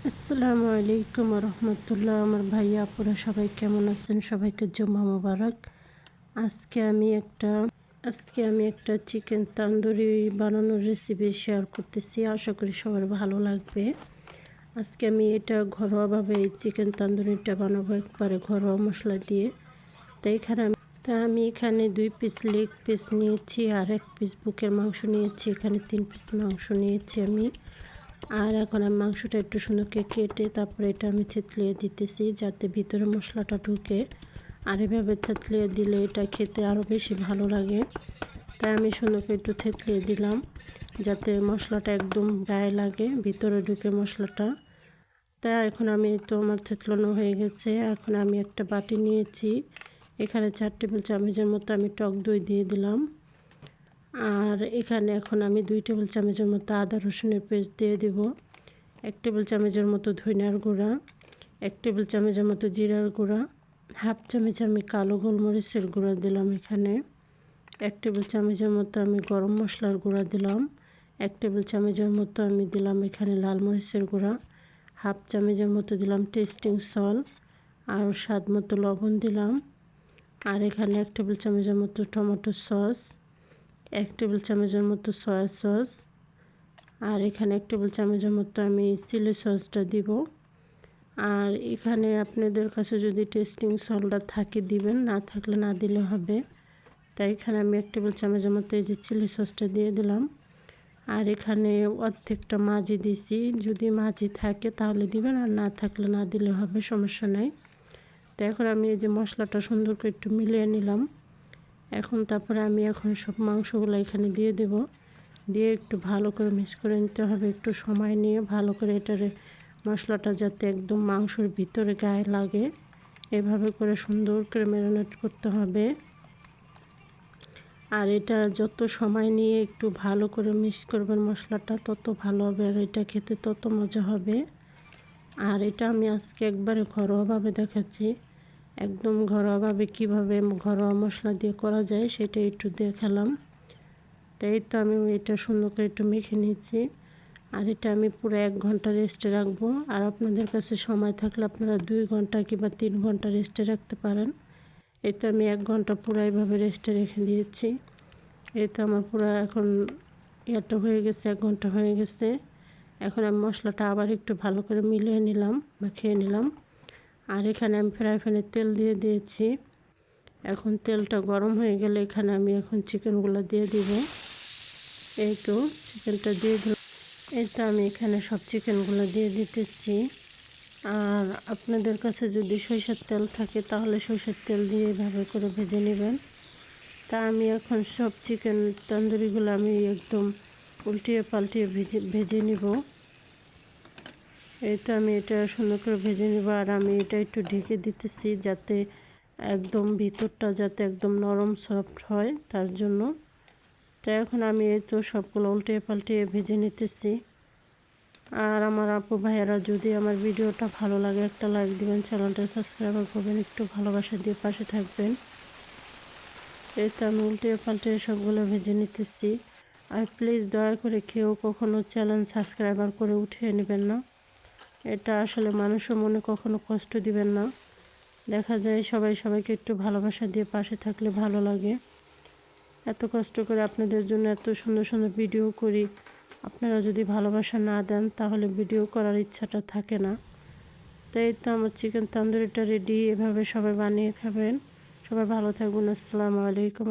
আসসালামু আলাইকুম রহমতুল্লাহ। আমার ভাইয়া আপুরা সবাই কেমন আছেন? সবাইকে জুম্মা মোবারক। আজকে আমি একটা চিকেন তান্দুরি বানানোর রেসিপি শেয়ার করতেছি। আশা করি সবার ভালো লাগবে। আজকে আমি এটা ঘরোয়াভাবে এই চিকেন তান্দুরিটা বানাবো, একবারে ঘরোয়া মশলা দিয়ে। আমি এখানে 2 পিস লেগ পিস নিয়েছি, আর 1 পিস বুকের মাংস নিয়েছি। এখানে 3 পিস মাংস নিয়েছি আমি। আর এখন আমি মাংসটা একটু সুন্দর কেটে তারপরে এটা আমি থেতলিয়ে দিতেছি, যাতে ভিতরে মশলাটা ঢুকে। আর এভাবে থেতলিয়ে দিলে এটা খেতে আরও বেশি ভালো লাগে। তাই আমি সুন্দর করে একটু থেতলিয়ে দিলাম, যাতে মশলাটা একদম গায়ে লাগে, ভিতরে ঢুকে মশলাটা। তাই এখন আমার থেতলানো হয়ে গেছে। এখন আমি একটা বাটি নিয়েছি, এখানে 4 টেবিল চামচের মতো আমি টক দই দিয়ে দিলাম। আর এখানে এখন আমি 2 টেবিল চামচের মতো আদা রসুনের পেস্ট দিয়ে দিব। 1 টেবিল চামচের মতো ধনিয়ার গুঁড়া, 1 টেবিল চামচের মতো জিরার গুঁড়া, হাফ চামচ আমি কালো গোলমরিচের গুঁড়া দিলাম। এখানে 1 টেবিল চামচের মতো আমি গরম মশলার গুঁড়া দিলাম। 1 টেবিল চামচের মতো আমি দিলাম এখানে লাল মরিচের গুঁড়া। হাফ চামচের মতো দিলাম টেস্টিং সল্ট, আর স্বাদ মতো লবণ দিলাম। আর এখানে 1 টেবিল চামচের মতো টমেটো সস, 1 টেবিল চামচের মতো সয়া সস, আর এখানে 1 টেবিল চামচের মতো আমি চিলি সসটা দিব। আর এখানে আপনাদের কাছে যদি টেস্টিং সল্টটা থাকে দিবেন, না থাকলে না দিলে হবে। তাই এখানে আমি 1 টেবিল চামচের মতো এই যে চিলি সসটা দিয়ে দিলাম। আর এখানে অর্ধেকটা মাজি দিছি, যদি মাজি থাকে তাহলে দিবেন, আর না থাকলে না দিলে হবে, সমস্যা নাই। তো এখন আমি এই যে মশলাটা সুন্দর করে একটু মিলিয়ে নিলাম। তারপরে আমি সব মাংসগুলো এখানে দিয়ে দেব। দিয়ে একটু ভালো করে মিক্স করে নিতে হবে, একটু সময় নিয়ে ভালো করে এটারে মশলাটা যাতে একদম মাংসের ভিতরে গায়ে লাগে, এভাবে করে সুন্দর করে ম্যারিনেট করতে হবে। আর এটা যত সময় নিয়ে একটু ভালো করে মিক্স করবেন মশলাটা, তত ভালো হবে, আর এটা খেতে তত মজা হবে। আর এটা আমি আজকে একবারে ঘরোয়াভাবে দেখাচ্ছি, একদম ঘরোয়াভাবে কীভাবে ঘরোয়া মশলা দিয়ে করা যায় সেটা একটু দেখালাম। তাই তো আমি এটা সুন্দর করে একটু মেখে নিয়েছি। আর এটা আমি পুরো 1 ঘন্টা রেস্টে রাখবো। আর আপনাদের কাছে সময় থাকলে আপনারা 2 ঘন্টা কিংবা 3 ঘন্টা রেস্টে রাখতে পারেন। এটা আমি 1 ঘন্টা পুরো এইভাবে রেস্টে রেখে দিয়েছি। এটা আমার পুরো এখন এটা হয়ে গেছে, 1 ঘন্টা হয়ে গেছে। এখন আমি মশলাটা আবার একটু ভালো করে মিলিয়ে নিলাম, মাখিয়ে নিলাম। আর এখানে আমি ফ্রাই প্যানে তেল দিয়ে দিয়েছি। এখন তেলটা গরম হয়ে গেলে এখানে আমি চিকেনগুলো দিয়ে দিব। এই তো চিকেনটা দিয়ে দিলাম। আমি এখানে সব চিকেনগুলো দিয়ে দিতেছি। আর আপনাদের কাছে যদি সরিষার তেল থাকে তাহলে সরিষার তেল দিয়ে এভাবে করে ভেজে নেবেন। তা আমি এখন সব চিকেন তন্দুরিগুলো আমি একদম উল্টিয়ে পাল্টিয়ে ভেজে নিব। আমি এটা সুন্দর করে ভেজে নিব। আর আমি এটা একটু ঢেকে দিতেছি, যাতে একদম ভিতরটা যাতে একদম নরম সফট হয়, তার জন্য। তো এখন আমি সবগুলো উল্টিয়ে পাল্টিয়ে ভেজে নিতেছি। আর আমার আপু ভাইয়ারা যদি আমার ভিডিওটা ভালো লাগে একটা লাইক দিবেন, চ্যানেলটা সাবস্ক্রাইব করবেন, একটু ভালোবাসা দিয়ে পাশে থাকবেন। আমি উল্টিয়ে পাল্টিয়ে সবগুলো ভেজে নিতেছি। আর প্লিজ দয়া করে কেউ কখনো চ্যানেল সাবস্ক্রাইবার করে উঠিয়ে নেবেন না। এটা আসলে মানুষের মনে কখনো কষ্ট দিবেন না। দেখা যায় সবাইকে একটু ভালোবাসা দিয়ে পাশে থাকলে ভালো লাগে। এত কষ্ট করে আপনাদের জন্য এত সুন্দর সুন্দর ভিডিও করি, আপনারা যদি ভালোবাসা না দেন তাহলে ভিডিও করার ইচ্ছাটা থাকে না। তাই তো আমার চিকেন তন্দুরিটা রেডি। এভাবে সবাই বানিয়ে খাবেন। সবাই ভালো থাকবেন। আসসালামু আলাইকুম।